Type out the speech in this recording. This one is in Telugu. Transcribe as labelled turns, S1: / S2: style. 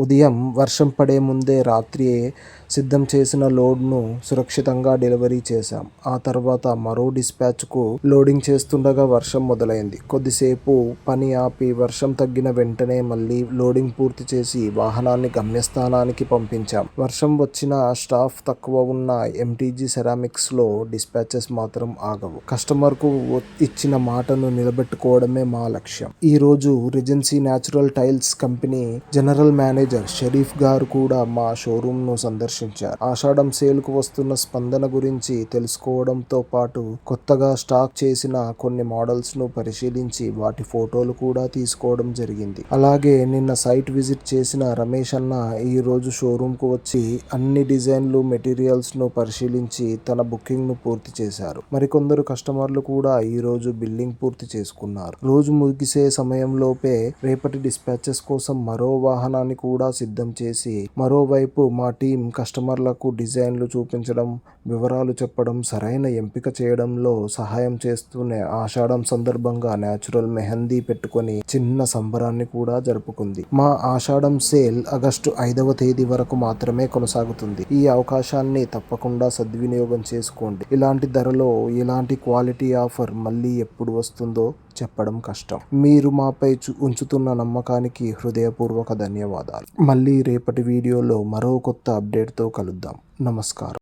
S1: ఉదయం వర్షం పడే ముందే రాత్రియే సిద్ధం చేసిన లోడ్ను సురక్షితంగా డెలివరీ చేశాం. ఆ తర్వాత మరో డిస్పాచ్కు లోడింగ్ చేస్తుండగా వర్షం మొదలైంది. కొద్దిసేపు పని ఆపి వర్షం తగ్గిన వెంటనే మళ్ళీ లోడింగ్ పూర్తి చేసి వాహనాన్ని గమ్యస్థానానికి పంపించాం. వర్షం వచ్చినా స్టాఫ్ తక్కువ ఉన్న ఎంటీజీ సెరామిక్స్లో డిస్పాచెస్ మాత్రం ఆగవు. కస్టమర్కు ఇచ్చిన మాటను నిలబెట్టుకోవడమే మా లక్ష్యం. ఈరోజు recency natural tiles company general manager Sharif గారు కూడా మా షోరూంను సందర్శించారు. ఆషాఢం సేల్కు వస్తున్న స్పందన గురించి తెలుసుకోవడంతో పాటు కొత్తగా స్టాక్ చేసిన కొన్ని మోడల్స్ను పరిశీలించి వాటి ఫోటోలు కూడా తీసుకోవడం జరిగింది. అలాగే నిన్న సైట్ విజిట్ చేసిన రమేష్ అన్న ఈరోజు షోరూంకు వచ్చి అన్ని డిజైన్లు, మెటీరియల్స్ను పరిశీలించి తన బుకింగ్ను పూర్తి చేశారు. మరికొందరు కస్టమర్లు కూడా ఈరోజు బిల్లింగ్ పూర్తి చేసుకున్నారు. రోజు ముగిసే సమయంలోపే రేపటి డిస్పాచెస్ కోసం మరో వాహనాన్ని కూడా సిద్ధం చేసి, మరోవైపు మా టీం కస్టమర్లకు డిజైన్లు చూపించడం, వివరాలు చెప్పడం, సరైన ఎంపిక చేయడంలో సహాయం చేస్తూనే ఆషాఢం సందర్భంగా న్యాచురల్ మెహందీ పెట్టుకొని చిన్న సంబరాన్ని కూడా జరుపుకుంది. మా ఆషాఢం సేల్ ఆగస్టు 5వ తేదీ వరకు మాత్రమే కొనసాగుతుంది. ఈ అవకాశాన్ని తప్పకుండా సద్వినియోగం చేసుకోండి. ఇలాంటి ధరలో ఇలాంటి క్వాలిటీ ఆఫర్ మళ్ళీ ఎప్పుడు వస్తుందో చెప్పడం కష్టం. మీరు మాపై ఉంచుతున్న నమ్మకానికి హృదయపూర్వక ధన్యవాదాలు. మళ్ళీ రేపటి వీడియోలో మరో కొత్త అప్డేట్తో కలుద్దాం. నమస్కారం.